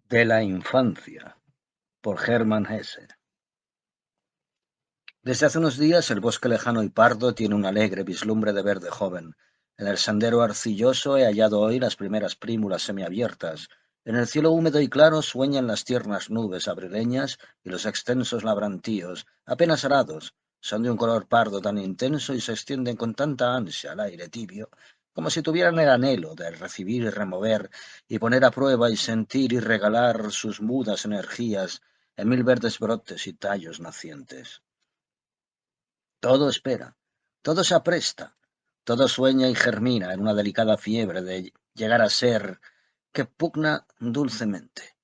De la infancia, por Hermann Hesse. Desde hace unos días el bosque lejano y pardo tiene un alegre vislumbre de verde joven. En el sendero arcilloso he hallado hoy las primeras prímulas semiabiertas. En el cielo húmedo y claro sueñan las tiernas nubes abrileñas y los extensos labrantíos, apenas arados, son de un color pardo tan intenso y se extienden con tanta ansia al aire tibio, como si tuvieran el anhelo de recibir y remover, y poner a prueba y sentir y regalar sus mudas energías en mil verdes brotes y tallos nacientes. Todo espera, todo se apresta, todo sueña y germina en una delicada fiebre de llegar a ser que pugna dulcemente.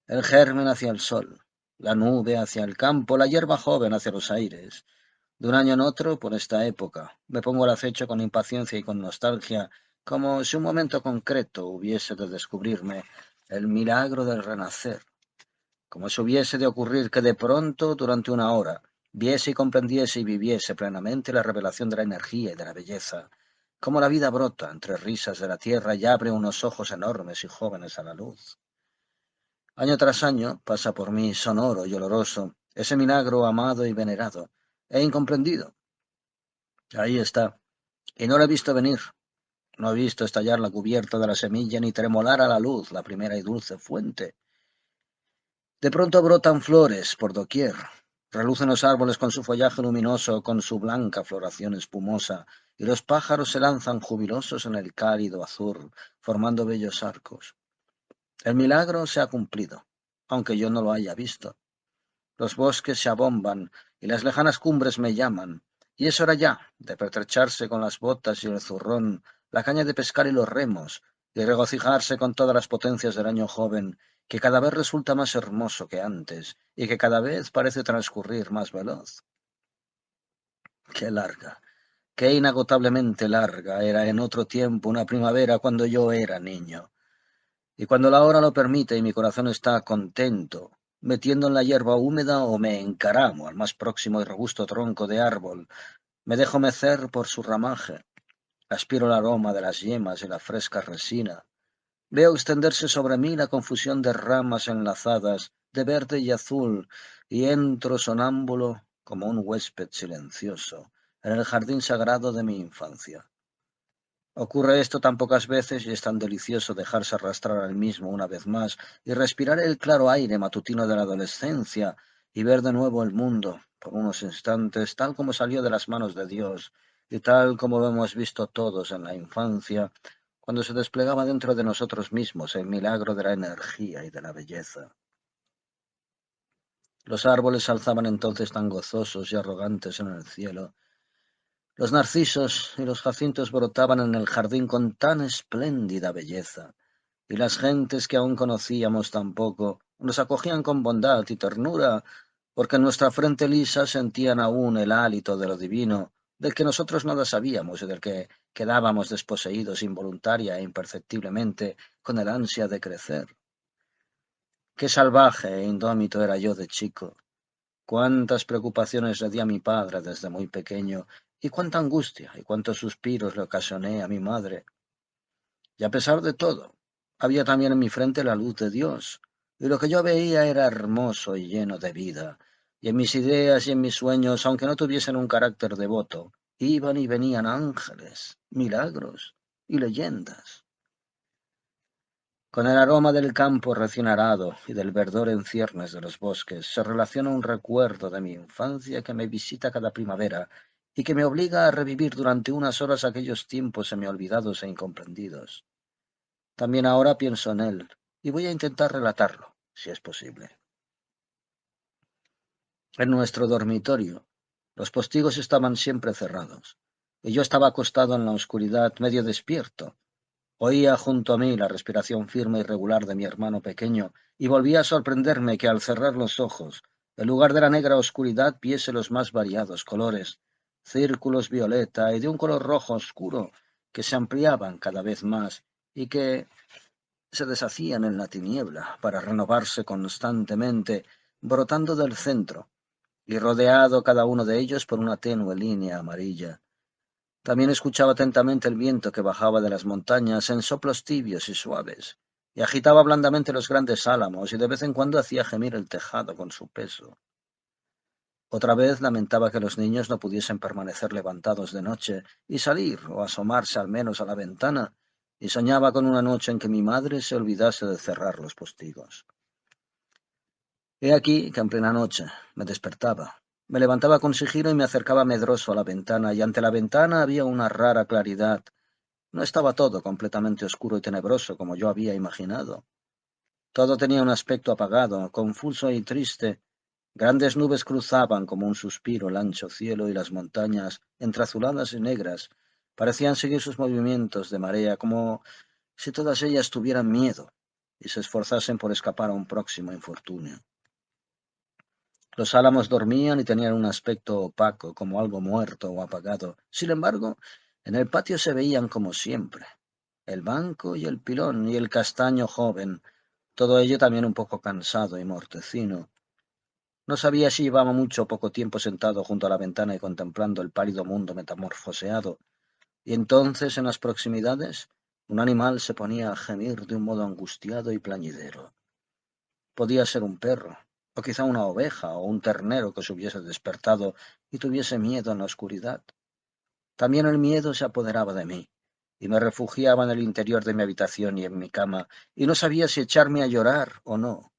El germen hacia el sol, la nube hacia el campo, la hierba joven hacia los aires. De un año en otro, por esta época, me pongo al acecho con impaciencia y con nostalgia, como si un momento concreto hubiese de descubrirme el milagro del renacer, como si hubiese de ocurrir que de pronto, durante una hora, viese y comprendiese y viviese plenamente la revelación de la energía y de la belleza, como la vida brota entre risas de la tierra y abre unos ojos enormes y jóvenes a la luz. Año tras año pasa por mí sonoro y oloroso ese milagro amado y venerado e incomprendido. Ahí está, y no lo he visto venir, no he visto estallar la cubierta de la semilla ni tremolar a la luz la primera y dulce fuente. De pronto brotan flores por doquier, relucen los árboles con su follaje luminoso, con su blanca floración espumosa, y los pájaros se lanzan jubilosos en el cálido azul, formando bellos arcos. El milagro se ha cumplido, aunque yo no lo haya visto. Los bosques se abomban y las lejanas cumbres me llaman, y es hora ya de pertrecharse con las botas y el zurrón, la caña de pescar y los remos, y regocijarse con todas las potencias del año joven, que cada vez resulta más hermoso que antes, y que cada vez parece transcurrir más veloz. Qué larga, qué inagotablemente larga era en otro tiempo una primavera cuando yo era niño. Y cuando la hora lo permite y mi corazón está contento, metiendo en la hierba húmeda o me encaramo al más próximo y robusto tronco de árbol, me dejo mecer por su ramaje, aspiro el aroma de las yemas y la fresca resina, veo extenderse sobre mí la confusión de ramas enlazadas, de verde y azul, y entro sonámbulo como un huésped silencioso en el jardín sagrado de mi infancia. Ocurre esto tan pocas veces y es tan delicioso dejarse arrastrar al mismo una vez más y respirar el claro aire matutino de la adolescencia y ver de nuevo el mundo, por unos instantes, tal como salió de las manos de Dios y tal como lo hemos visto todos en la infancia, cuando se desplegaba dentro de nosotros mismos el milagro de la energía y de la belleza. Los árboles se alzaban entonces tan gozosos y arrogantes en el cielo. Los narcisos y los jacintos brotaban en el jardín con tan espléndida belleza, y las gentes que aún conocíamos tan poco nos acogían con bondad y ternura, porque en nuestra frente lisa sentían aún el hálito de lo divino, del que nosotros nada sabíamos y del que quedábamos desposeídos involuntaria e imperceptiblemente con el ansia de crecer. Qué salvaje e indómito era yo de chico. Cuántas preocupaciones le di a mi padre desde muy pequeño, y cuánta angustia y cuántos suspiros le ocasioné a mi madre. Y a pesar de todo, había también en mi frente la luz de Dios, y lo que yo veía era hermoso y lleno de vida. Y en mis ideas y en mis sueños, aunque no tuviesen un carácter devoto, iban y venían ángeles, milagros y leyendas. Con el aroma del campo recién arado y del verdor en ciernes de los bosques se relaciona un recuerdo de mi infancia que me visita cada primavera y que me obliga a revivir durante unas horas aquellos tiempos semiolvidados e incomprendidos. También ahora pienso en él y voy a intentar relatarlo, si es posible. En nuestro dormitorio, los postigos estaban siempre cerrados, y yo estaba acostado en la oscuridad, medio despierto. Oía junto a mí la respiración firme y regular de mi hermano pequeño, y volvía a sorprenderme que al cerrar los ojos, en lugar de la negra oscuridad, viese los más variados colores, círculos violeta y de un color rojo oscuro, que se ampliaban cada vez más y que se deshacían en la tiniebla para renovarse constantemente, brotando del centro, y rodeado cada uno de ellos por una tenue línea amarilla. También escuchaba atentamente el viento que bajaba de las montañas en soplos tibios y suaves, y agitaba blandamente los grandes álamos, y de vez en cuando hacía gemir el tejado con su peso. Otra vez lamentaba que los niños no pudiesen permanecer levantados de noche y salir o asomarse al menos a la ventana, y soñaba con una noche en que mi madre se olvidase de cerrar los postigos. He aquí que en plena noche me despertaba. Me levantaba con sigilo y me acercaba medroso a la ventana, y ante la ventana había una rara claridad. No estaba todo completamente oscuro y tenebroso como yo había imaginado. Todo tenía un aspecto apagado, confuso y triste. Grandes nubes cruzaban como un suspiro el ancho cielo, y las montañas, entreazuladas y negras, parecían seguir sus movimientos de marea, como si todas ellas tuvieran miedo y se esforzasen por escapar a un próximo infortunio. Los álamos dormían y tenían un aspecto opaco, como algo muerto o apagado. Sin embargo, en el patio se veían como siempre el banco y el pilón y el castaño joven, todo ello también un poco cansado y mortecino. No sabía si llevaba mucho o poco tiempo sentado junto a la ventana y contemplando el pálido mundo metamorfoseado, y entonces en las proximidades un animal se ponía a gemir de un modo angustiado y plañidero. Podía ser un perro, o quizá una oveja o un ternero que se hubiese despertado y tuviese miedo en la oscuridad. También el miedo se apoderaba de mí, y me refugiaba en el interior de mi habitación y en mi cama, y no sabía si echarme a llorar o no,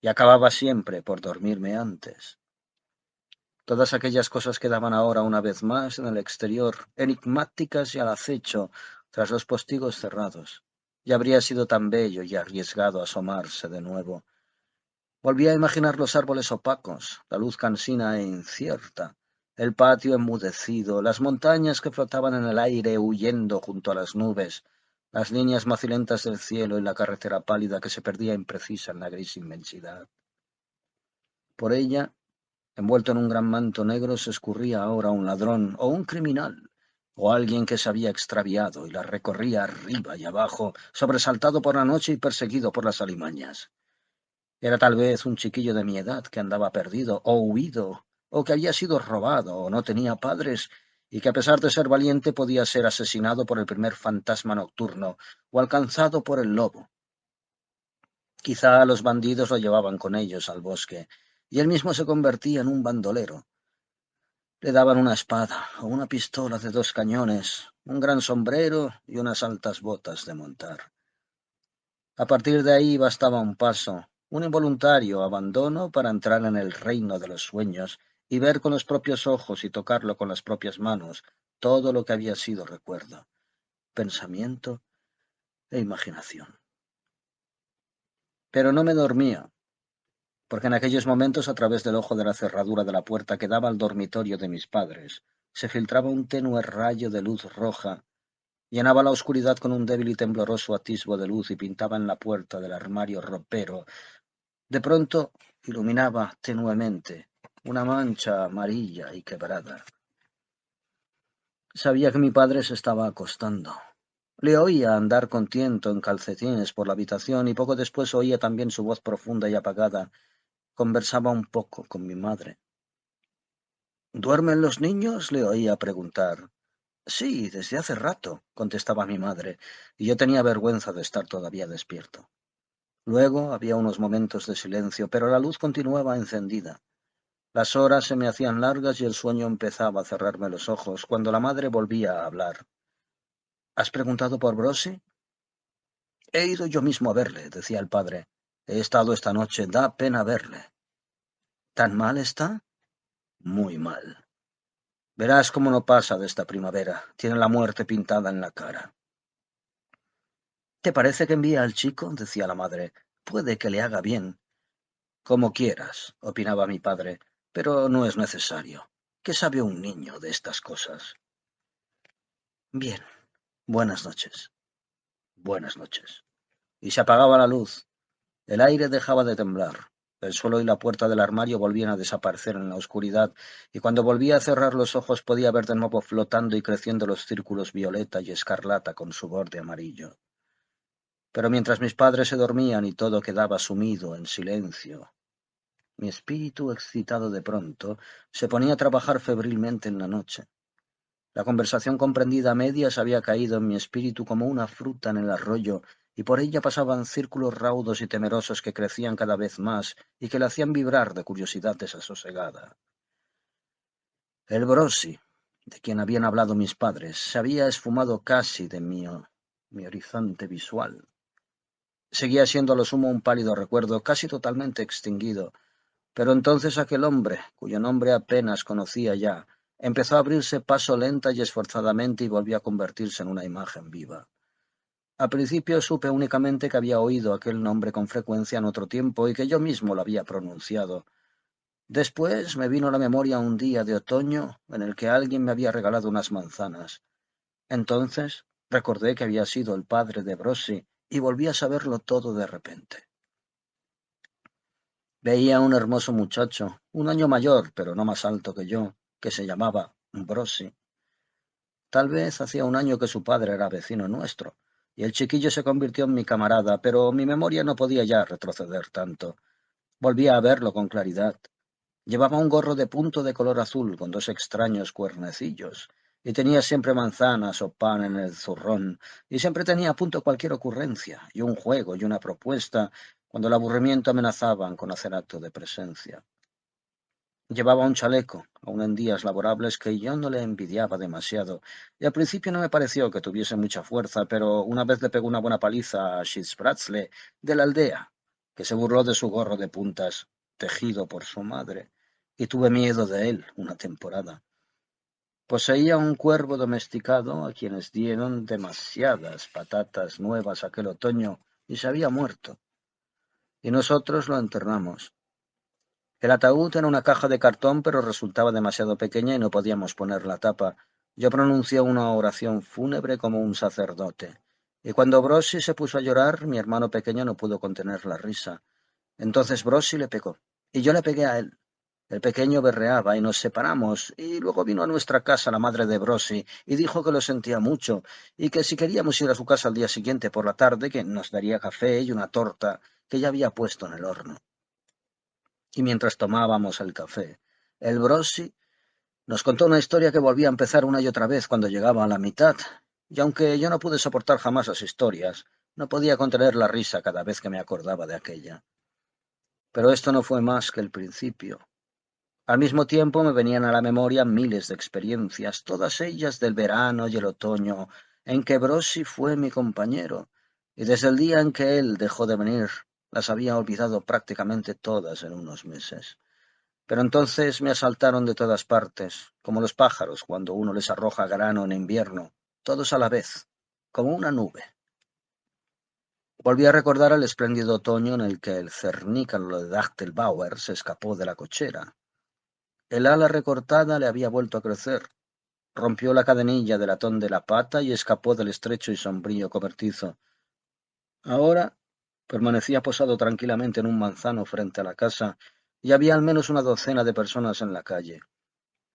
y acababa siempre por dormirme antes. Todas aquellas cosas quedaban ahora una vez más en el exterior, enigmáticas y al acecho, tras los postigos cerrados. Y habría sido tan bello y arriesgado asomarse de nuevo. Volví a imaginar los árboles opacos, la luz cansina e incierta, el patio enmudecido, las montañas que flotaban en el aire huyendo junto a las nubes, las líneas macilentas del cielo y la carretera pálida que se perdía imprecisa en la gris inmensidad. Por ella, envuelto en un gran manto negro, se escurría ahora un ladrón o un criminal, o alguien que se había extraviado y la recorría arriba y abajo, sobresaltado por la noche y perseguido por las alimañas. Era tal vez un chiquillo de mi edad que andaba perdido o huido, o que había sido robado o no tenía padres, y que a pesar de ser valiente podía ser asesinado por el primer fantasma nocturno o alcanzado por el lobo. Quizá los bandidos lo llevaban con ellos al bosque, y él mismo se convertía en un bandolero. Le daban una espada o una pistola de 2 cañones, un gran sombrero y unas altas botas de montar. A partir de ahí bastaba un paso, un involuntario abandono para entrar en el reino de los sueños y ver con los propios ojos y tocarlo con las propias manos todo lo que había sido recuerdo, pensamiento e imaginación. Pero no me dormía, porque en aquellos momentos, a través del ojo de la cerradura de la puerta que daba al dormitorio de mis padres, se filtraba un tenue rayo de luz roja. Llenaba la oscuridad con un débil y tembloroso atisbo de luz y pintaba en la puerta del armario ropero. De pronto iluminaba tenuemente una mancha amarilla y quebrada. Sabía que mi padre se estaba acostando. Le oía andar con tiento en calcetines por la habitación y poco después oía también su voz profunda y apagada. Conversaba un poco con mi madre. ¿Duermen los niños?, le oía preguntar. Sí, desde hace rato, contestaba mi madre, y yo tenía vergüenza de estar todavía despierto. Luego había unos momentos de silencio, pero la luz continuaba encendida. Las horas se me hacían largas y el sueño empezaba a cerrarme los ojos cuando la madre volvía a hablar. ¿Has preguntado por Brosi? He ido yo mismo a verle, decía el padre. He estado esta noche, da pena verle. ¿Tan mal está? Muy mal. Verás cómo no pasa de esta primavera. Tiene la muerte pintada en la cara. ¿Te parece que envíe al chico?, decía la madre. Puede que le haga bien. Como quieras, opinaba mi padre, pero no es necesario. ¿Qué sabe un niño de estas cosas? Bien, buenas noches. Buenas noches. Y se apagaba la luz. El aire dejaba de temblar. El suelo y la puerta del armario volvían a desaparecer en la oscuridad, y cuando volvía a cerrar los ojos podía ver de nuevo flotando y creciendo los círculos violeta y escarlata con su borde amarillo. Pero mientras mis padres se dormían y todo quedaba sumido en silencio, mi espíritu, excitado de pronto, se ponía a trabajar febrilmente en la noche. La conversación comprendida a medias había caído en mi espíritu como una fruta en el arroyo, y por ella pasaban círculos raudos y temerosos que crecían cada vez más y que le hacían vibrar de curiosidad desasosegada. El Brossi, de quien habían hablado mis padres, se había esfumado casi de mi horizonte visual. Seguía siendo a lo sumo un pálido recuerdo, casi totalmente extinguido, pero entonces aquel hombre, cuyo nombre apenas conocía ya, empezó a abrirse paso lenta y esforzadamente y volvió a convertirse en una imagen viva. Al principio supe únicamente que había oído aquel nombre con frecuencia en otro tiempo y que yo mismo lo había pronunciado. Después me vino a la memoria un día de otoño en el que alguien me había regalado unas manzanas. Entonces recordé que había sido el padre de Brossi y volví a saberlo todo de repente. Veía a un hermoso muchacho, un año mayor, pero no más alto que yo, que se llamaba Brossi. Tal vez hacía un año que su padre era vecino nuestro, y el chiquillo se convirtió en mi camarada, pero mi memoria no podía ya retroceder tanto. Volvía a verlo con claridad. Llevaba un gorro de punto de color azul con dos extraños cuernecillos, y tenía siempre manzanas o pan en el zurrón, y siempre tenía a punto cualquier ocurrencia, y un juego y una propuesta, cuando el aburrimiento amenazaban con hacer acto de presencia. Llevaba un chaleco, aun en días laborables, que yo no le envidiaba demasiado, y al principio no me pareció que tuviese mucha fuerza, pero una vez le pegó una buena paliza a Schizbratzle de la aldea, que se burló de su gorro de puntas, tejido por su madre, y tuve miedo de él una temporada. Poseía un cuervo domesticado a quienes dieron demasiadas patatas nuevas aquel otoño y se había muerto, y nosotros lo enterramos. El ataúd era una caja de cartón, pero resultaba demasiado pequeña y no podíamos poner la tapa. Yo pronuncié una oración fúnebre como un sacerdote. Y cuando Brossi se puso a llorar, mi hermano pequeño no pudo contener la risa. Entonces Brossi le pegó, y yo le pegué a él. El pequeño berreaba y nos separamos, y luego vino a nuestra casa la madre de Brossi y dijo que lo sentía mucho, y que si queríamos ir a su casa al día siguiente por la tarde, que nos daría café y una torta que ya había puesto en el horno. Y mientras tomábamos el café, el Brossi nos contó una historia que volvía a empezar una y otra vez cuando llegaba a la mitad, y aunque yo no pude soportar jamás las historias, no podía contener la risa cada vez que me acordaba de aquella. Pero esto no fue más que el principio. Al mismo tiempo me venían a la memoria miles de experiencias, todas ellas del verano y el otoño, en que Brossi fue mi compañero, y desde el día en que él dejó de venir, las había olvidado prácticamente todas en unos meses. Pero entonces me asaltaron de todas partes, como los pájaros cuando uno les arroja grano en invierno, todos a la vez, como una nube. Volví a recordar el espléndido otoño en el que el cernícalo de Dachtelbauer se escapó de la cochera. El ala recortada le había vuelto a crecer, rompió la cadenilla del latón de la pata y escapó del estrecho y sombrío cobertizo. Ahora permanecía posado tranquilamente en un manzano frente a la casa, y había al menos una docena de personas en la calle.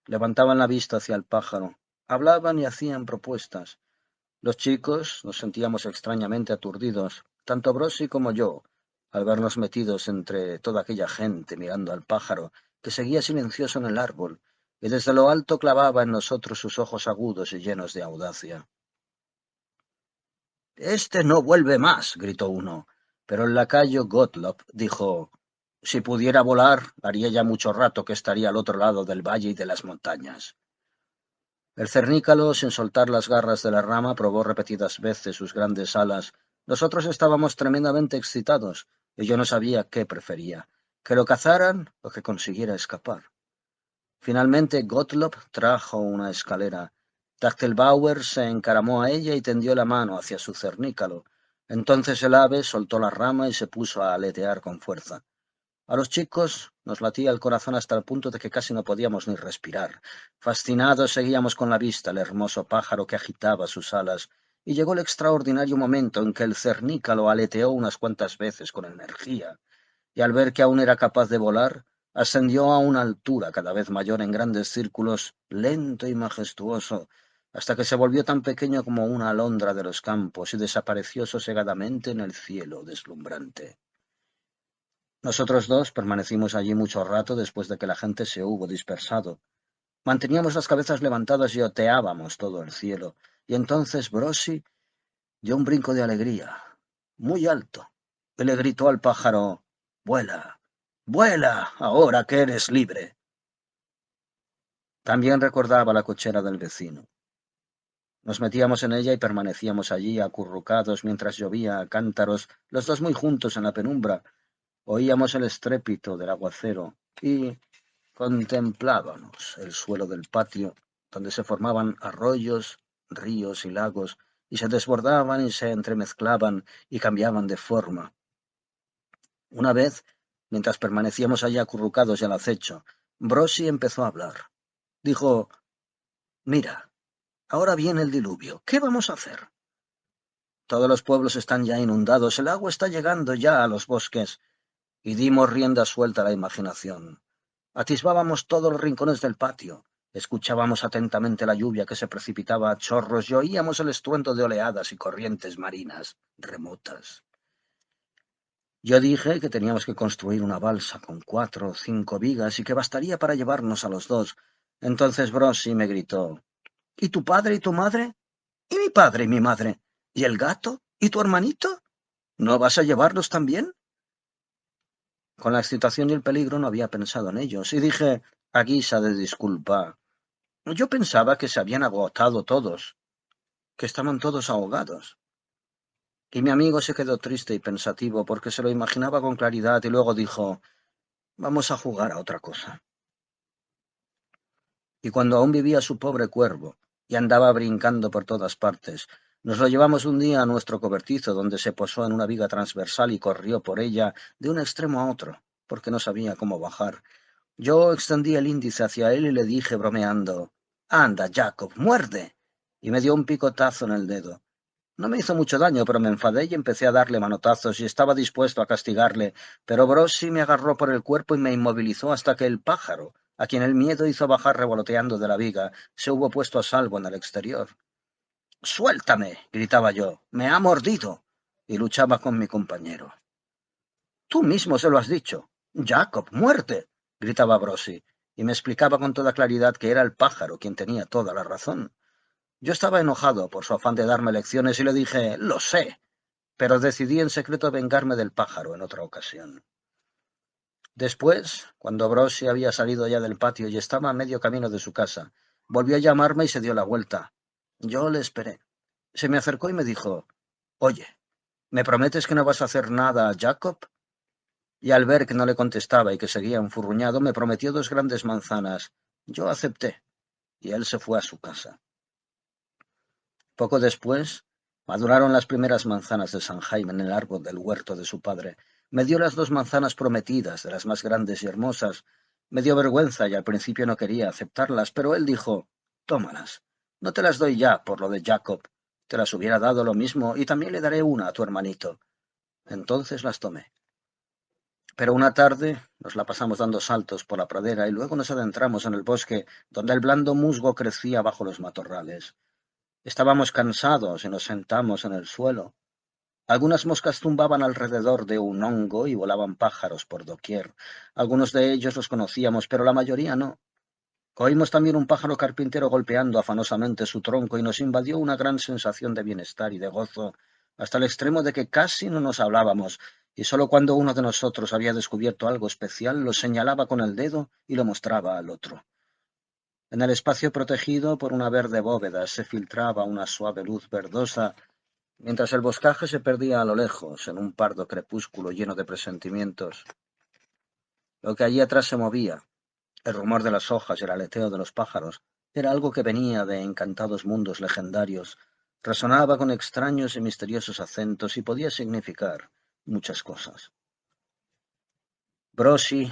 Levantaban la vista hacia el pájaro, hablaban y hacían propuestas. Los chicos nos sentíamos extrañamente aturdidos, tanto Brossi como yo, al vernos metidos entre toda aquella gente mirando al pájaro, que seguía silencioso en el árbol, y desde lo alto clavaba en nosotros sus ojos agudos y llenos de audacia. «Este no vuelve más», gritó uno, pero el lacayo Gottlob dijo: «Si pudiera volar, haría ya mucho rato que estaría al otro lado del valle y de las montañas». El cernícalo, sin soltar las garras de la rama, probó repetidas veces sus grandes alas. Nosotros estábamos tremendamente excitados, y yo no sabía qué prefería, que lo cazaran o que consiguiera escapar. Finalmente Gottlob trajo una escalera. Dachtelbauer se encaramó a ella y tendió la mano hacia su cernícalo. Entonces el ave soltó la rama y se puso a aletear con fuerza. A los chicos nos latía el corazón hasta el punto de que casi no podíamos ni respirar. Fascinados seguíamos con la vista el hermoso pájaro que agitaba sus alas, y llegó el extraordinario momento en que el cernícalo aleteó unas cuantas veces con energía, y al ver que aún era capaz de volar, ascendió a una altura cada vez mayor en grandes círculos, lento y majestuoso, hasta que se volvió tan pequeño como una alondra de los campos y desapareció sosegadamente en el cielo deslumbrante. Nosotros dos permanecimos allí mucho rato después de que la gente se hubo dispersado. Manteníamos las cabezas levantadas y oteábamos todo el cielo, y entonces Brossi dio un brinco de alegría. muy alto, y le gritó al pájaro: «Vuela, vuela, ahora que eres libre». También recordaba la cochera del vecino. Nos metíamos en ella y permanecíamos allí acurrucados mientras llovía a cántaros, los dos muy juntos en la penumbra. Oíamos el estrépito del aguacero y contemplábamos el suelo del patio, donde se formaban arroyos, ríos y lagos, y se desbordaban y se entremezclaban y cambiaban de forma. Una vez, mientras permanecíamos allí acurrucados y al acecho, Brosi empezó a hablar. Dijo: «Mira, ahora viene el diluvio. ¿Qué vamos a hacer? Todos los pueblos están ya inundados, el agua está llegando ya a los bosques». Y dimos rienda suelta a la imaginación. Atisbábamos todos los rincones del patio, escuchábamos atentamente la lluvia que se precipitaba a chorros y oíamos el estruendo de oleadas y corrientes marinas remotas. Yo dije que teníamos que construir una balsa con 4 o 5 vigas y que bastaría para llevarnos a los dos. Entonces Brossi me gritó: «¿Y tu padre y tu madre? ¿Y mi padre y mi madre? ¿Y el gato? ¿Y tu hermanito? ¿No vas a llevarlos también?». Con la excitación y el peligro no había pensado en ellos, y dije, a guisa de disculpa: «Yo pensaba que se habían agotado todos, que estaban todos ahogados». Y mi amigo se quedó triste y pensativo porque se lo imaginaba con claridad y luego dijo: «Vamos a jugar a otra cosa». Y cuando aún vivía su pobre cuervo y andaba brincando por todas partes, nos lo llevamos un día a nuestro cobertizo, donde se posó en una viga transversal y corrió por ella de un extremo a otro, porque no sabía cómo bajar. Yo extendí el índice hacia él y le dije bromeando: «Anda, Jacob, muerde». Y me dio un picotazo en el dedo. No me hizo mucho daño, pero me enfadé y empecé a darle manotazos y estaba dispuesto a castigarle, pero Brossi me agarró por el cuerpo y me inmovilizó hasta que el pájaro, a quien el miedo hizo bajar revoloteando de la viga, se hubo puesto a salvo en el exterior. «¡Suéltame!», gritaba yo. «¡Me ha mordido!». Y luchaba con mi compañero. «Tú mismo se lo has dicho. Jacob, muerte», gritaba Brossi, y me explicaba con toda claridad que era el pájaro quien tenía toda la razón. Yo estaba enojado por su afán de darme lecciones y le dije: «Lo sé», pero decidí en secreto vengarme del pájaro en otra ocasión. Después, cuando Brossi había salido ya del patio y estaba a medio camino de su casa, volvió a llamarme y se dio la vuelta. Yo le esperé. Se me acercó y me dijo: «Oye, ¿me prometes que no vas a hacer nada a Jacob?». Y al ver que no le contestaba y que seguía enfurruñado, me prometió 2 grandes manzanas. Yo acepté, y él se fue a su casa. Poco después, maduraron las primeras manzanas de San Jaime en el árbol del huerto de su padre. Me dio las 2 manzanas prometidas, de las más grandes y hermosas. Me dio vergüenza y al principio no quería aceptarlas, pero él dijo: «Tómalas. No te las doy ya por lo de Jacob. Te las hubiera dado lo mismo y también le daré una a tu hermanito». Entonces las tomé. Pero una tarde nos la pasamos dando saltos por la pradera y luego nos adentramos en el bosque, donde el blando musgo crecía bajo los matorrales. Estábamos cansados y nos sentamos en el suelo. Algunas moscas zumbaban alrededor de un hongo y volaban pájaros por doquier. Algunos de ellos los conocíamos, pero la mayoría no. Oímos también un pájaro carpintero golpeando afanosamente su tronco y nos invadió una gran sensación de bienestar y de gozo, hasta el extremo de que casi no nos hablábamos, y sólo cuando uno de nosotros había descubierto algo especial lo señalaba con el dedo y lo mostraba al otro. En el espacio protegido por una verde bóveda se filtraba una suave luz verdosa, mientras el boscaje se perdía a lo lejos en un pardo crepúsculo lleno de presentimientos. Lo que allí atrás se movía, el rumor de las hojas y el aleteo de los pájaros, era algo que venía de encantados mundos legendarios, resonaba con extraños y misteriosos acentos y podía significar muchas cosas. Brossi,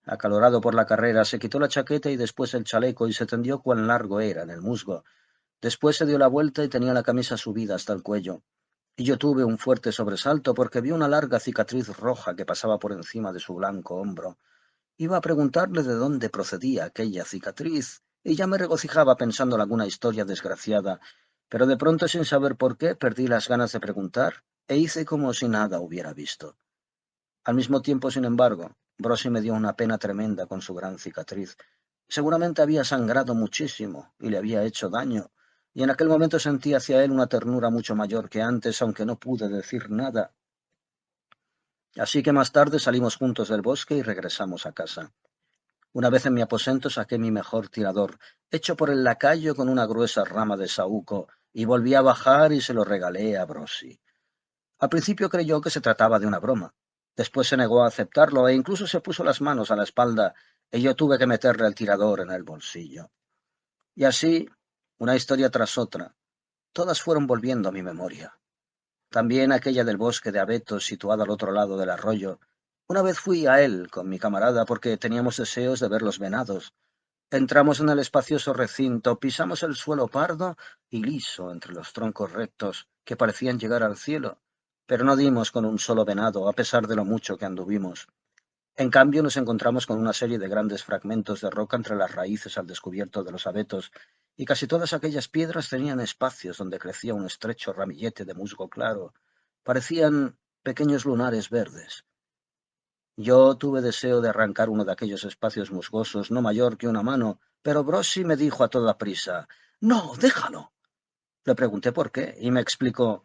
acalorado por la carrera, se quitó la chaqueta y después el chaleco y se tendió cuán largo era en el musgo. Después se dio la vuelta y tenía la camisa subida hasta el cuello. Y yo tuve un fuerte sobresalto porque vi una larga cicatriz roja que pasaba por encima de su blanco hombro. Iba a preguntarle de dónde procedía aquella cicatriz, y ya me regocijaba pensando en alguna historia desgraciada, pero de pronto, sin saber por qué, perdí las ganas de preguntar e hice como si nada hubiera visto. Al mismo tiempo, sin embargo, Brossi me dio una pena tremenda con su gran cicatriz. Seguramente había sangrado muchísimo y le había hecho daño. y en aquel momento sentí hacia él una ternura mucho mayor que antes, aunque no pude decir nada. Así que más tarde salimos juntos del bosque y regresamos a casa. Una vez en mi aposento saqué mi mejor tirador, hecho por el lacayo con una gruesa rama de saúco, y volví a bajar y se lo regalé a Brosi. Al principio creyó que se trataba de una broma. Después se negó a aceptarlo e incluso se puso las manos a la espalda, y yo tuve que meterle el tirador en el bolsillo. Y así, una historia tras otra, todas fueron volviendo a mi memoria. También aquella del bosque de abetos situado al otro lado del arroyo. Una vez fui a él con mi camarada porque teníamos deseos de ver los venados. Entramos en el espacioso recinto, pisamos el suelo pardo y liso entre los troncos rectos que parecían llegar al cielo, pero no dimos con un solo venado, a pesar de lo mucho que anduvimos. En cambio, nos encontramos con una serie de grandes fragmentos de roca entre las raíces al descubierto de los abetos, y casi todas aquellas piedras tenían espacios donde crecía un estrecho ramillete de musgo claro. Parecían pequeños lunares verdes. Yo tuve deseo de arrancar uno de aquellos espacios musgosos, no mayor que una mano, pero Brossi me dijo a toda prisa: «No, déjalo». Le pregunté por qué, y me explicó: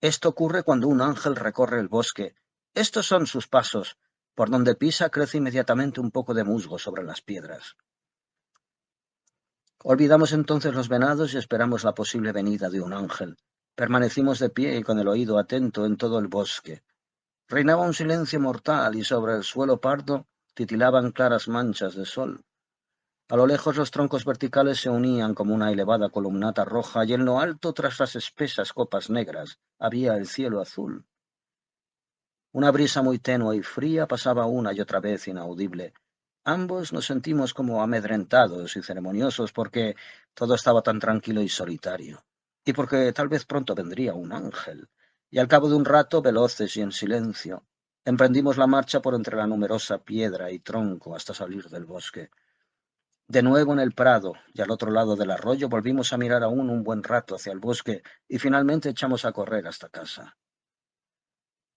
«Esto ocurre cuando un ángel recorre el bosque. Estos son sus pasos. Por donde pisa crece inmediatamente un poco de musgo sobre las piedras». Olvidamos entonces los venados y esperamos la posible venida de un ángel. Permanecimos de pie y con el oído atento en todo el bosque. Reinaba un silencio mortal y sobre el suelo pardo titilaban claras manchas de sol. A lo lejos los troncos verticales se unían como una elevada columnata roja y en lo alto, tras las espesas copas negras, había el cielo azul. Una brisa muy tenue y fría pasaba una y otra vez inaudible. Ambos nos sentimos como amedrentados y ceremoniosos porque todo estaba tan tranquilo y solitario, y porque tal vez pronto vendría un ángel. Y al cabo de un rato, veloces y en silencio, emprendimos la marcha por entre la numerosa piedra y tronco hasta salir del bosque. De nuevo en el prado y al otro lado del arroyo volvimos a mirar aún un buen rato hacia el bosque y finalmente echamos a correr hasta casa.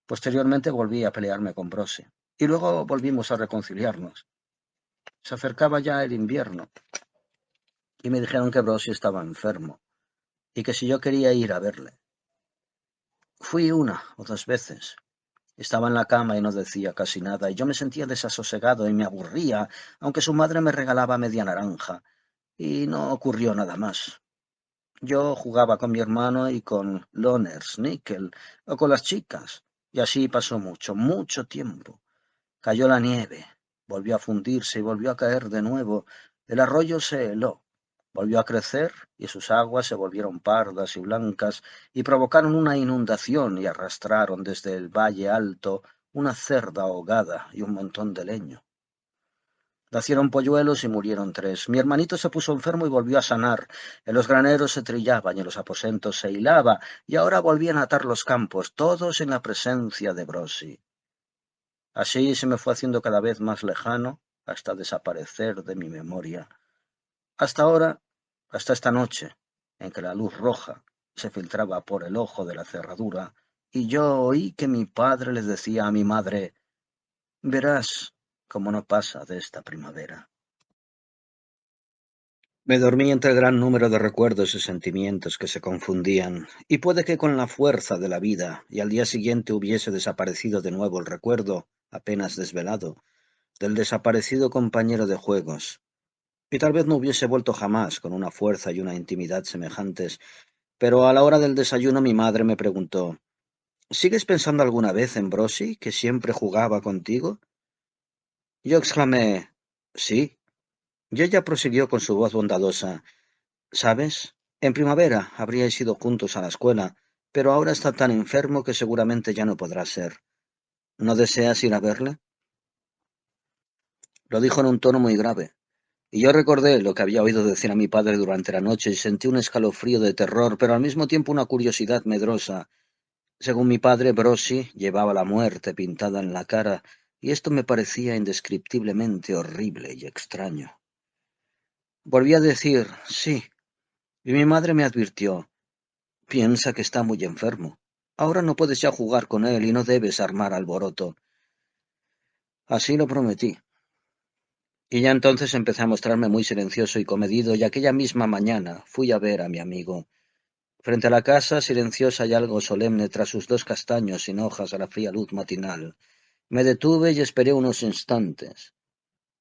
Posteriormente volví a pelearme con Brose, y luego volvimos a reconciliarnos. Se acercaba ya el invierno, y me dijeron que Brose estaba enfermo, y que si yo quería ir a verle. Fui una o dos veces. Estaba en la cama y no decía casi nada, y yo me sentía desasosegado y me aburría, aunque su madre me regalaba media naranja, y no ocurrió nada más. Yo jugaba con mi hermano y con Loners, Nickel, o con las chicas, y así pasó mucho, mucho tiempo. Cayó la nieve, volvió a fundirse y volvió a caer de nuevo. El arroyo se heló, volvió a crecer y sus aguas se volvieron pardas y blancas y provocaron una inundación y arrastraron desde el valle alto una cerda ahogada y un montón de leño. Nacieron polluelos y murieron 3. Mi hermanito se puso enfermo y volvió a sanar. En los graneros se trillaban y en los aposentos se hilaba, y ahora volvían a atar los campos, todos en la presencia de Brosi. Así se me fue haciendo cada vez más lejano hasta desaparecer de mi memoria. Hasta ahora, hasta esta noche, en que la luz roja se filtraba por el ojo de la cerradura, y yo oí que mi padre les decía a mi madre: «Verás cómo no pasa de esta primavera». Me dormí entre el gran número de recuerdos y sentimientos que se confundían, y puede que con la fuerza de la vida, y al día siguiente hubiese desaparecido de nuevo el recuerdo, apenas desvelado, del desaparecido compañero de juegos, y tal vez no hubiese vuelto jamás con una fuerza y una intimidad semejantes, pero a la hora del desayuno mi madre me preguntó: «¿Sigues pensando alguna vez en Brosi, que siempre jugaba contigo?». Yo exclamé: «Sí», y ella prosiguió con su voz bondadosa: «¿Sabes? En primavera habríais ido juntos a la escuela, pero ahora está tan enfermo que seguramente ya no podrá ser. ¿No deseas ir a verle?». Lo dijo en un tono muy grave, y yo recordé lo que había oído decir a mi padre durante la noche y sentí un escalofrío de terror, pero al mismo tiempo una curiosidad medrosa. Según mi padre, Brosi llevaba la muerte pintada en la cara, y esto me parecía indescriptiblemente horrible y extraño. Volví a decir sí, y mi madre me advirtió: «Piensa que está muy enfermo. Ahora no puedes ya jugar con él y no debes armar alboroto». Así lo prometí. Y ya entonces empecé a mostrarme muy silencioso y comedido, y aquella misma mañana fui a ver a mi amigo. Frente a la casa, silenciosa y algo solemne tras sus dos castaños sin hojas a la fría luz matinal, me detuve y esperé unos instantes.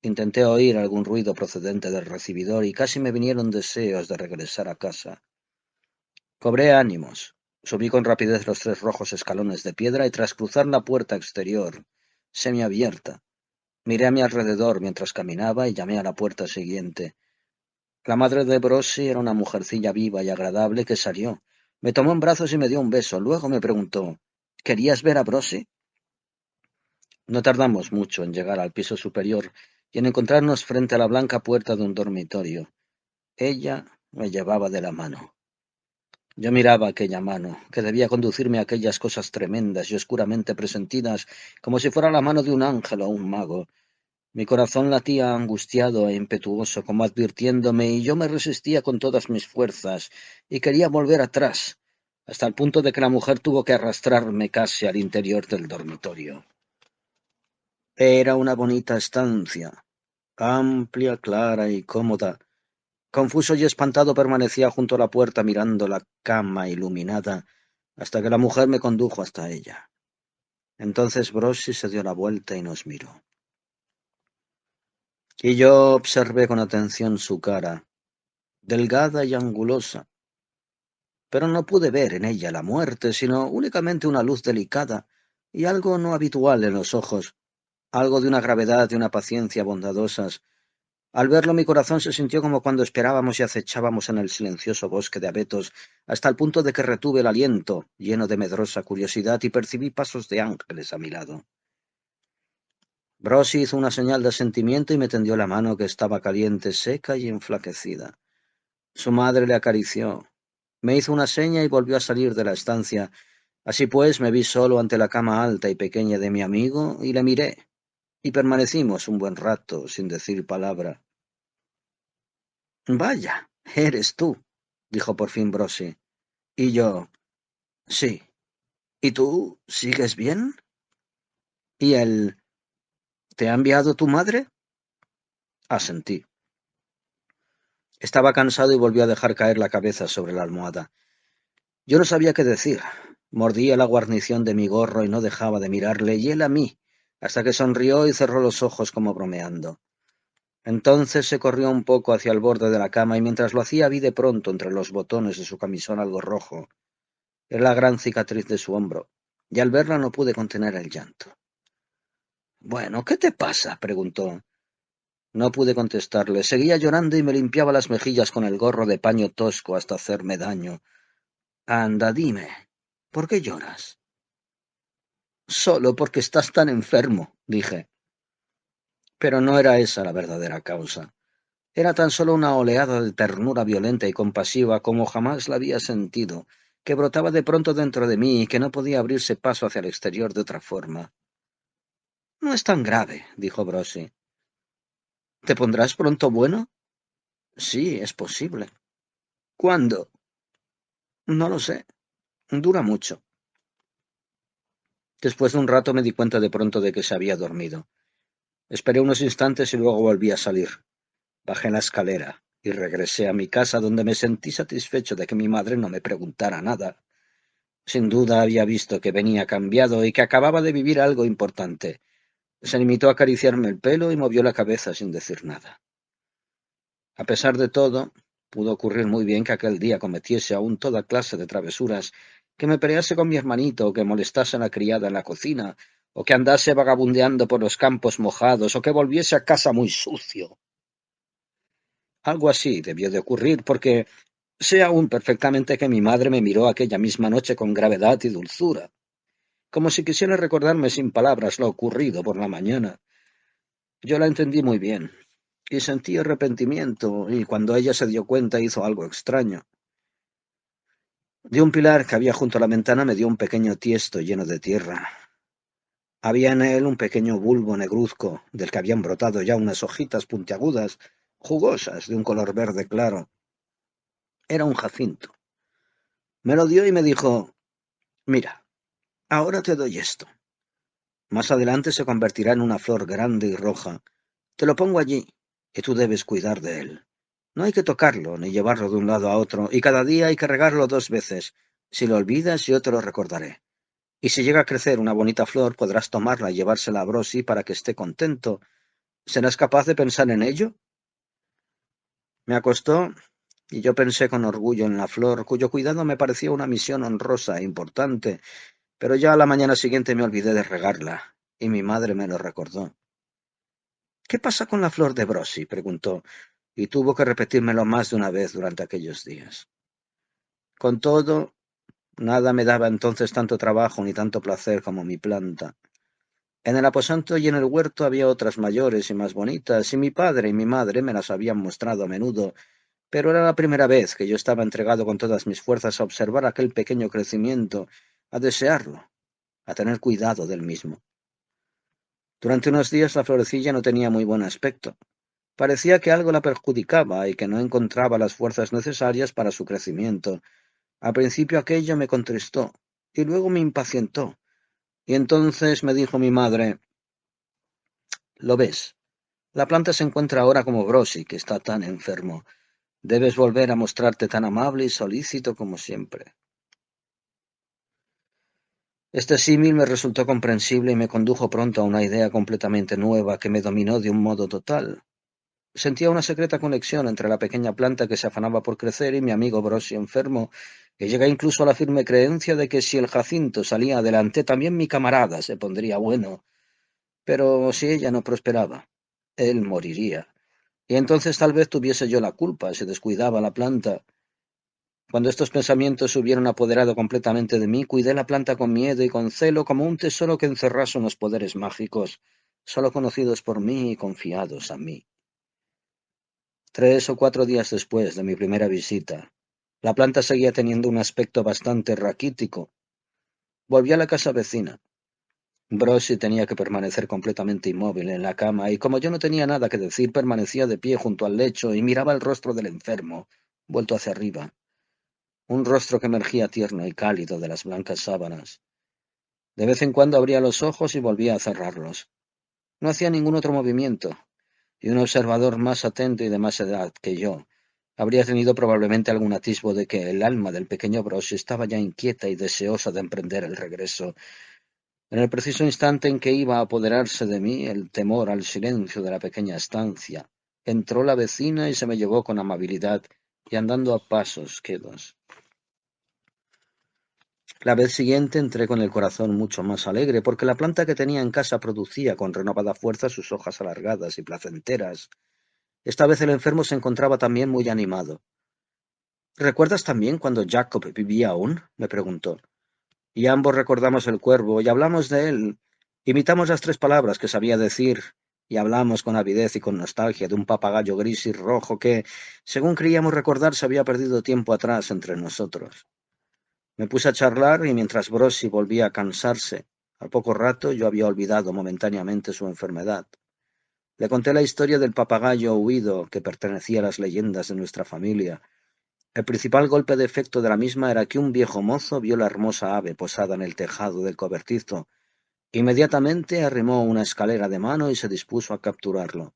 Intenté oír algún ruido procedente del recibidor y casi me vinieron deseos de regresar a casa. Cobré ánimos. Subí con rapidez los 3 rojos escalones de piedra y tras cruzar la puerta exterior, semiabierta, miré a mi alrededor mientras caminaba y llamé a la puerta siguiente. La madre de Brossi era una mujercilla viva y agradable que salió. Me tomó en brazos y me dio un beso. Luego me preguntó, ¿querías ver a Brossi? No tardamos mucho en llegar al piso superior y en encontrarnos frente a la blanca puerta de un dormitorio. Ella me llevaba de la mano. Yo miraba aquella mano, que debía conducirme a aquellas cosas tremendas y oscuramente presentidas, como si fuera la mano de un ángel o un mago. Mi corazón latía angustiado e impetuoso, como advirtiéndome, y yo me resistía con todas mis fuerzas, y quería volver atrás, hasta el punto de que la mujer tuvo que arrastrarme casi al interior del dormitorio. Era una bonita estancia, amplia, clara y cómoda. Confuso y espantado permanecía junto a la puerta mirando la cama iluminada, hasta que la mujer me condujo hasta ella. Entonces Brossi se dio la vuelta y nos miró. Y yo observé con atención su cara, delgada y angulosa, pero no pude ver en ella la muerte, sino únicamente una luz delicada y algo no habitual en los ojos, algo de una gravedad y una paciencia bondadosas. Al verlo mi corazón se sintió como cuando esperábamos y acechábamos en el silencioso bosque de abetos, hasta el punto de que retuve el aliento, lleno de medrosa curiosidad, y percibí pasos de ángeles a mi lado. Brossi hizo una señal de asentimiento y me tendió la mano que estaba caliente, seca y enflaquecida. Su madre le acarició. Me hizo una seña y volvió a salir de la estancia. Así pues, me vi solo ante la cama alta y pequeña de mi amigo y le miré, y permanecimos un buen rato sin decir palabra. Vaya, eres tú, dijo por fin Brossi. Y yo, sí. ¿Y tú sigues bien? ¿Y él te ha enviado tu madre? Asentí. Estaba cansado y volvió a dejar caer la cabeza sobre la almohada. Yo no sabía qué decir. Mordía la guarnición de mi gorro y no dejaba de mirarle, y él a mí, hasta que sonrió y cerró los ojos como bromeando. Entonces se corrió un poco hacia el borde de la cama y mientras lo hacía vi de pronto entre los botones de su camisón algo rojo. Era la gran cicatriz de su hombro, y al verla no pude contener el llanto. «Bueno, ¿qué te pasa?», preguntó. No pude contestarle. Seguía llorando y me limpiaba las mejillas con el gorro de paño tosco hasta hacerme daño. «Anda, dime, ¿por qué lloras?» «Solo porque estás tan enfermo», dije. Pero no era esa la verdadera causa. Era tan solo una oleada de ternura violenta y compasiva como jamás la había sentido, que brotaba de pronto dentro de mí y que no podía abrirse paso hacia el exterior de otra forma. «No es tan grave», dijo Brossi. «¿Te pondrás pronto bueno?» «Sí, es posible». «¿Cuándo?» «No lo sé. Dura mucho». Después de un rato me di cuenta de pronto de que se había dormido. Esperé unos instantes y luego volví a salir. Bajé la escalera y regresé a mi casa, donde me sentí satisfecho de que mi madre no me preguntara nada. Sin duda había visto que venía cambiado y que acababa de vivir algo importante. Se limitó a acariciarme el pelo y movió la cabeza sin decir nada. A pesar de todo, pudo ocurrir muy bien que aquel día cometiese aún toda clase de travesuras, que me pelease con mi hermanito, o que molestase a la criada en la cocina, o que andase vagabundeando por los campos mojados, o que volviese a casa muy sucio. Algo así debió de ocurrir, porque sé aún perfectamente que mi madre me miró aquella misma noche con gravedad y dulzura, como si quisiera recordarme sin palabras lo ocurrido por la mañana. Yo la entendí muy bien, y sentí arrepentimiento, y cuando ella se dio cuenta hizo algo extraño. De un pilar que había junto a la ventana me dio un pequeño tiesto lleno de tierra. Había en él un pequeño bulbo negruzco, del que habían brotado ya unas hojitas puntiagudas, jugosas, de un color verde claro. Era un jacinto. Me lo dio y me dijo: «Mira, ahora te doy esto. Más adelante se convertirá en una flor grande y roja. Te lo pongo allí, y tú debes cuidar de él. No hay que tocarlo ni llevarlo de un lado a otro, y cada día hay que regarlo 2 veces. Si lo olvidas, yo te lo recordaré. Y si llega a crecer una bonita flor, podrás tomarla y llevársela a Brosi para que esté contento. ¿Serás capaz de pensar en ello? Me acostó y yo pensé con orgullo en la flor, cuyo cuidado me parecía una misión honrosa e importante, pero ya a la mañana siguiente me olvidé de regarla, y mi madre me lo recordó. ¿Qué pasa con la flor de Brosi? Preguntó, y tuvo que repetírmelo más de una vez durante aquellos días. Con todo, nada me daba entonces tanto trabajo ni tanto placer como mi planta. En el aposento y en el huerto había otras mayores y más bonitas, y mi padre y mi madre me las habían mostrado a menudo, pero era la primera vez que yo estaba entregado con todas mis fuerzas a observar aquel pequeño crecimiento, a desearlo, a tener cuidado del mismo. Durante unos días la florecilla no tenía muy buen aspecto. Parecía que algo la perjudicaba y que no encontraba las fuerzas necesarias para su crecimiento. Al principio aquello me contristó y luego me impacientó. Y entonces me dijo mi madre, «Lo ves, la planta se encuentra ahora como Brosi, que está tan enfermo. Debes volver a mostrarte tan amable y solícito como siempre». Este símil me resultó comprensible y me condujo pronto a una idea completamente nueva que me dominó de un modo total. Sentía una secreta conexión entre la pequeña planta que se afanaba por crecer y mi amigo Brosi enfermo, que llega incluso a la firme creencia de que si el Jacinto salía adelante, también mi camarada se pondría bueno. Pero si ella no prosperaba, él moriría. Y entonces tal vez tuviese yo la culpa si descuidaba la planta. Cuando estos pensamientos se hubieron apoderado completamente de mí, cuidé la planta con miedo y con celo como un tesoro que encerrase unos poderes mágicos, solo conocidos por mí y confiados a mí. 3 o 4 días después de mi primera visita, la planta seguía teniendo un aspecto bastante raquítico. Volví a la casa vecina. Brosi tenía que permanecer completamente inmóvil en la cama, y como yo no tenía nada que decir, permanecía de pie junto al lecho y miraba el rostro del enfermo, vuelto hacia arriba, un rostro que emergía tierno y cálido de las blancas sábanas. De vez en cuando abría los ojos y volvía a cerrarlos. No hacía ningún otro movimiento, y un observador más atento y de más edad que yo habría tenido probablemente algún atisbo de que el alma del pequeño Brosi estaba ya inquieta y deseosa de emprender el regreso. En el preciso instante en que iba a apoderarse de mí el temor al silencio de la pequeña estancia, entró la vecina y se me llevó con amabilidad y andando a pasos quedos. La vez siguiente entré con el corazón mucho más alegre, porque la planta que tenía en casa producía con renovada fuerza sus hojas alargadas y placenteras. Esta vez el enfermo se encontraba también muy animado. ¿Recuerdas también cuando Jacob vivía aún? Me preguntó. Y ambos recordamos el cuervo y hablamos de él. Imitamos las 3 palabras que sabía decir y hablamos con avidez y con nostalgia de un papagayo gris y rojo que, según creíamos recordar, se había perdido tiempo atrás entre nosotros. Me puse a charlar y mientras Brosi volvía a cansarse, al poco rato yo había olvidado momentáneamente su enfermedad. Le conté la historia del papagayo huido que pertenecía a las leyendas de nuestra familia. El principal golpe de efecto de la misma era que un viejo mozo vio la hermosa ave posada en el tejado del cobertizo. Inmediatamente arrimó una escalera de mano y se dispuso a capturarlo.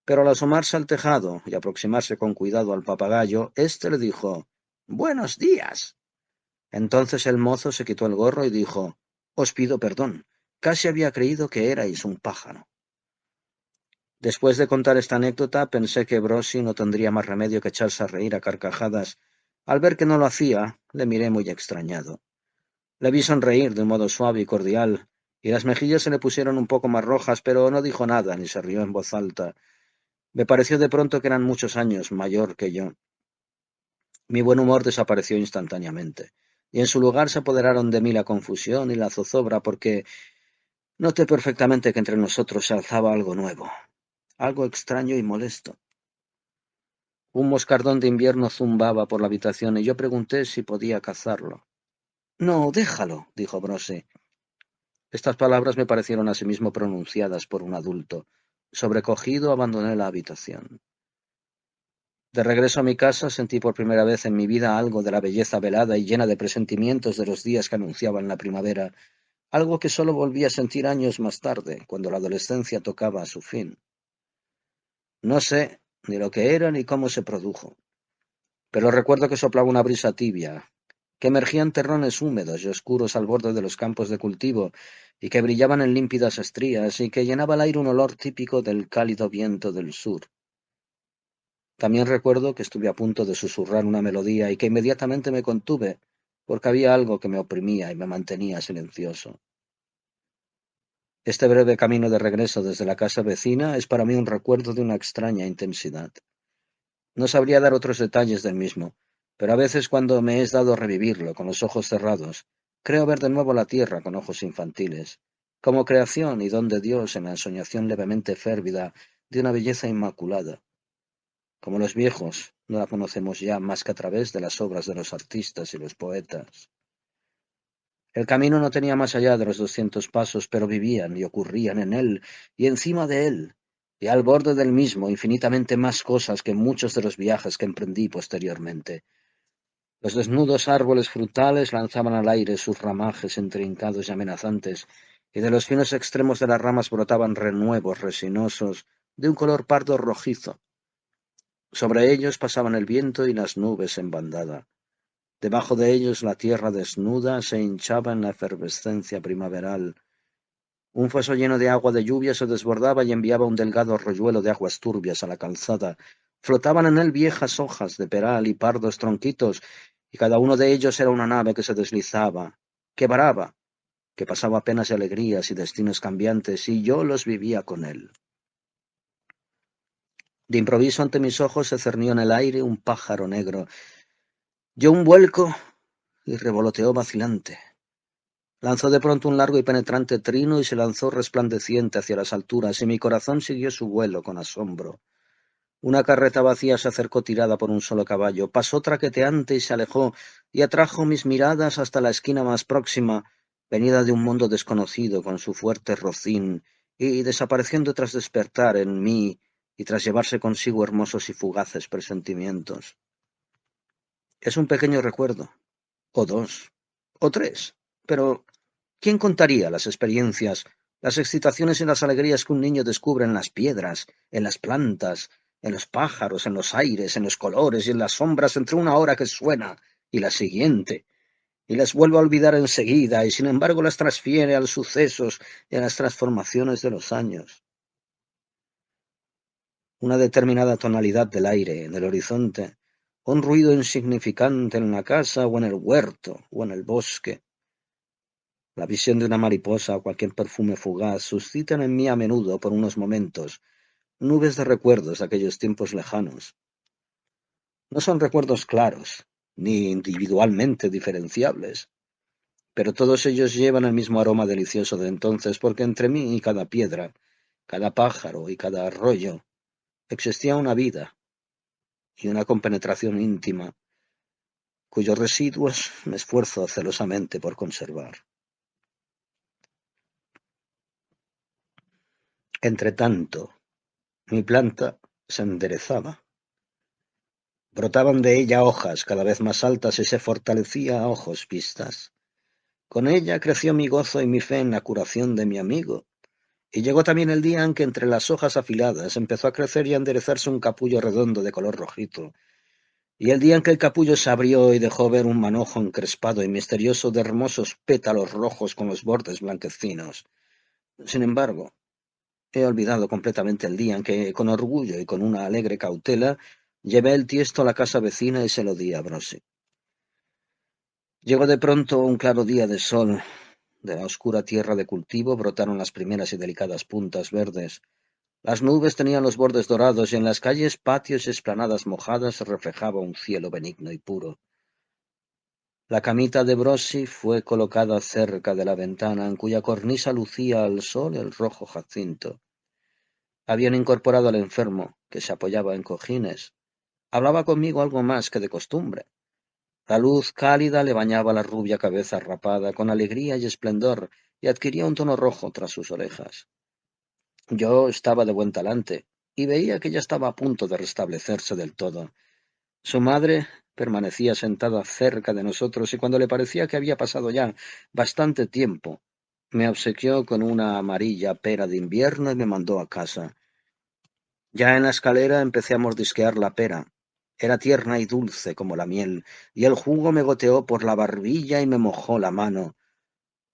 Pero al asomarse al tejado y aproximarse con cuidado al papagayo, éste le dijo: «Buenos días». Entonces el mozo se quitó el gorro y dijo: «Os pido perdón. Casi había creído que erais un pájaro». Después de contar esta anécdota, pensé que Brosi no tendría más remedio que echarse a reír a carcajadas. Al ver que no lo hacía, le miré muy extrañado. Le vi sonreír de un modo suave y cordial, y las mejillas se le pusieron un poco más rojas, pero no dijo nada ni se rió en voz alta. Me pareció de pronto que eran muchos años mayor que yo. Mi buen humor desapareció instantáneamente, y en su lugar se apoderaron de mí la confusión y la zozobra, porque noté perfectamente que entre nosotros se alzaba algo nuevo, algo extraño y molesto. Un moscardón de invierno zumbaba por la habitación y yo pregunté si podía cazarlo. «No, déjalo», dijo Brose. Estas palabras me parecieron asimismo pronunciadas por un adulto. Sobrecogido, abandoné la habitación. De regreso a mi casa sentí por primera vez en mi vida algo de la belleza velada y llena de presentimientos de los días que anunciaban la primavera, algo que solo volví a sentir años más tarde, cuando la adolescencia tocaba a su fin. No sé ni lo que era ni cómo se produjo, pero recuerdo que soplaba una brisa tibia, que emergían terrones húmedos y oscuros al borde de los campos de cultivo y que brillaban en límpidas estrías y que llenaba el aire un olor típico del cálido viento del sur. También recuerdo que estuve a punto de susurrar una melodía y que inmediatamente me contuve, porque había algo que me oprimía y me mantenía silencioso. Este breve camino de regreso desde la casa vecina es para mí un recuerdo de una extraña intensidad. No sabría dar otros detalles del mismo, pero a veces cuando me es dado revivirlo con los ojos cerrados, creo ver de nuevo la tierra con ojos infantiles, como creación y don de Dios en la ensoñación levemente férvida de una belleza inmaculada. Como los viejos, no la conocemos ya más que a través de las obras de los artistas y los poetas. El camino no tenía más allá de los 200 pasos, pero vivían y ocurrían en él y encima de él, y al borde del mismo infinitamente más cosas que en muchos de los viajes que emprendí posteriormente. Los desnudos árboles frutales lanzaban al aire sus ramajes intrincados y amenazantes, y de los finos extremos de las ramas brotaban renuevos resinosos de un color pardo rojizo. Sobre ellos pasaban el viento y las nubes en bandada. Debajo de ellos la tierra desnuda se hinchaba en la efervescencia primaveral. Un foso lleno de agua de lluvia se desbordaba y enviaba un delgado arroyuelo de aguas turbias a la calzada. Flotaban en él viejas hojas de peral y pardos tronquitos, y cada uno de ellos era una nave que se deslizaba, que varaba, que pasaba penas y alegrías y destinos cambiantes, y yo los vivía con él. De improviso ante mis ojos se cernió en el aire un pájaro negro. Dio un vuelco y revoloteó vacilante. Lanzó de pronto un largo y penetrante trino y se lanzó resplandeciente hacia las alturas, y mi corazón siguió su vuelo con asombro. Una carreta vacía se acercó tirada por un solo caballo, pasó traqueteante y se alejó, y atrajo mis miradas hasta la esquina más próxima, venida de un mundo desconocido con su fuerte rocín, y desapareciendo tras despertar en mí y tras llevarse consigo hermosos y fugaces presentimientos. Es un pequeño recuerdo, o dos, o tres, pero ¿quién contaría las experiencias, las excitaciones y las alegrías que un niño descubre en las piedras, en las plantas, en los pájaros, en los aires, en los colores y en las sombras entre una hora que suena y la siguiente, y las vuelve a olvidar enseguida y sin embargo las transfiere a los sucesos y a las transformaciones de los años? Una determinada tonalidad del aire en el horizonte, un ruido insignificante en la casa o en el huerto o en el bosque, la visión de una mariposa o cualquier perfume fugaz suscitan en mí a menudo, por unos momentos, nubes de recuerdos de aquellos tiempos lejanos. No son recuerdos claros, ni individualmente diferenciables, pero todos ellos llevan el mismo aroma delicioso de entonces, porque entre mí y cada piedra, cada pájaro y cada arroyo, existía una vida y una compenetración íntima, cuyos residuos me esfuerzo celosamente por conservar. Entretanto, mi planta se enderezaba. Brotaban de ella hojas cada vez más altas y se fortalecía a ojos vistas. Con ella creció mi gozo y mi fe en la curación de mi amigo, y llegó también el día en que entre las hojas afiladas empezó a crecer y a enderezarse un capullo redondo de color rojizo, y el día en que el capullo se abrió y dejó ver un manojo encrespado y misterioso de hermosos pétalos rojos con los bordes blanquecinos. Sin embargo, he olvidado completamente el día en que, con orgullo y con una alegre cautela, llevé el tiesto a la casa vecina y se lo di a Brosi. Llegó de pronto un claro día de sol. De la oscura tierra de cultivo brotaron las primeras y delicadas puntas verdes. Las nubes tenían los bordes dorados y en las calles, patios y esplanadas mojadas se reflejaba un cielo benigno y puro. La camita de Brosi fue colocada cerca de la ventana, en cuya cornisa lucía al sol el rojo jacinto. Habían incorporado al enfermo, que se apoyaba en cojines. Hablaba conmigo algo más que de costumbre. La luz cálida le bañaba la rubia cabeza rapada con alegría y esplendor, y adquiría un tono rojo tras sus orejas. Yo estaba de buen talante, y veía que ya estaba a punto de restablecerse del todo. Su madre permanecía sentada cerca de nosotros, y cuando le parecía que había pasado ya bastante tiempo, me obsequió con una amarilla pera de invierno y me mandó a casa. Ya en la escalera empecé a mordisquear la pera. Era tierna y dulce como la miel, y el jugo me goteó por la barbilla y me mojó la mano.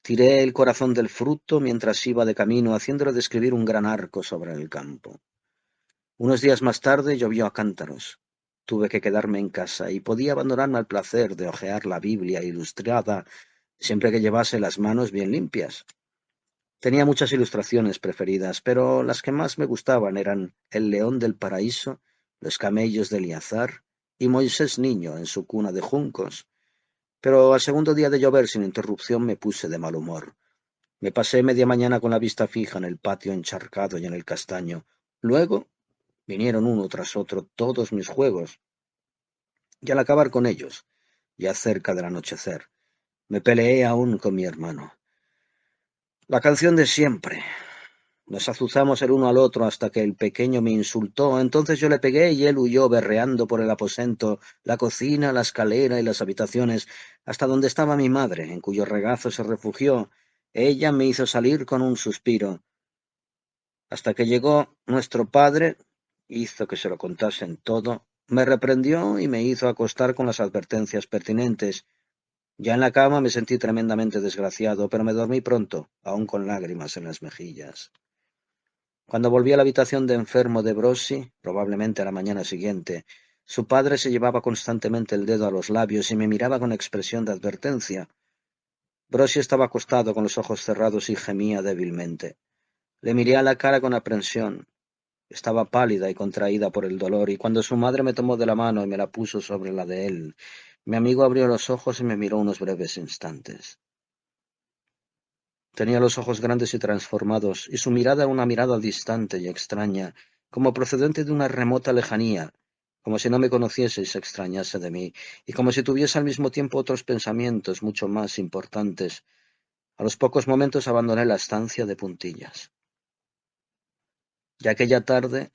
Tiré el corazón del fruto mientras iba de camino, haciéndole describir un gran arco sobre el campo. Unos días más tarde llovió a cántaros. Tuve que quedarme en casa y podía abandonarme al placer de hojear la Biblia ilustrada siempre que llevase las manos bien limpias. Tenía muchas ilustraciones preferidas, pero las que más me gustaban eran El león del paraíso, Los camellos de Eleazar y Moisés niño en su cuna de juncos. Pero al segundo día de llover sin interrupción me puse de mal humor. Me pasé media mañana con la vista fija en el patio encharcado y en el castaño. Luego vinieron uno tras otro todos mis juegos, y al acabar con ellos, ya cerca del anochecer, me peleé aún con mi hermano. La canción de siempre. Nos azuzamos el uno al otro hasta que el pequeño me insultó. Entonces yo le pegué y él huyó berreando por el aposento, la cocina, la escalera y las habitaciones, hasta donde estaba mi madre, en cuyo regazo se refugió. Ella me hizo salir con un suspiro. Hasta que llegó nuestro padre, hizo que se lo contasen todo, me reprendió y me hizo acostar con las advertencias pertinentes. Ya en la cama me sentí tremendamente desgraciado, pero me dormí pronto, aún con lágrimas en las mejillas. Cuando volví a la habitación de enfermo de Brossi, probablemente a la mañana siguiente, su padre se llevaba constantemente el dedo a los labios y me miraba con expresión de advertencia. Brossi estaba acostado con los ojos cerrados y gemía débilmente. Le miré a la cara con aprensión. Estaba pálida y contraída por el dolor, y cuando su madre me tomó de la mano y me la puso sobre la de él, mi amigo abrió los ojos y me miró unos breves instantes. Tenía los ojos grandes y transformados, y su mirada era una mirada distante y extraña, como procedente de una remota lejanía, como si no me conociese y se extrañase de mí, y como si tuviese al mismo tiempo otros pensamientos mucho más importantes. A los pocos momentos abandoné la estancia de puntillas. Y aquella tarde,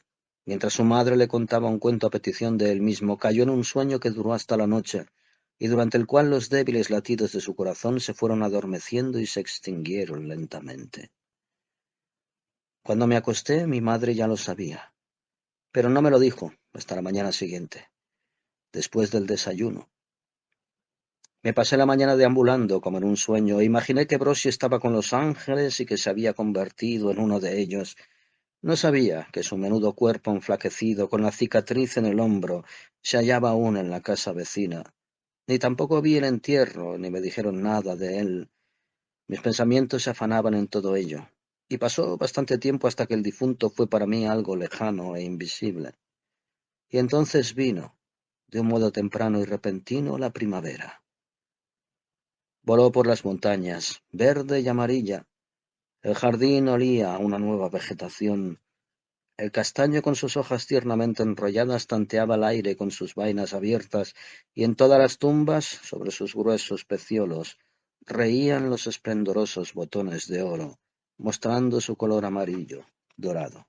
mientras su madre le contaba un cuento a petición de él mismo, cayó en un sueño que duró hasta la noche, y durante el cual los débiles latidos de su corazón se fueron adormeciendo y se extinguieron lentamente. Cuando me acosté, mi madre ya lo sabía, pero no me lo dijo hasta la mañana siguiente, después del desayuno. Me pasé la mañana deambulando como en un sueño, e imaginé que Brossi estaba con los ángeles y que se había convertido en uno de ellos. No sabía que su menudo cuerpo enflaquecido, con la cicatriz en el hombro, se hallaba aún en la casa vecina. Ni tampoco vi el entierro, ni me dijeron nada de él. Mis pensamientos se afanaban en todo ello, y pasó bastante tiempo hasta que el difunto fue para mí algo lejano e invisible. Y entonces vino, de un modo temprano y repentino, la primavera. Voló por las montañas, verde y amarilla. El jardín olía a una nueva vegetación. El castaño con sus hojas tiernamente enrolladas tanteaba el aire con sus vainas abiertas, y en todas las tumbas, sobre sus gruesos peciolos, reían los esplendorosos botones de oro, mostrando su color amarillo, dorado.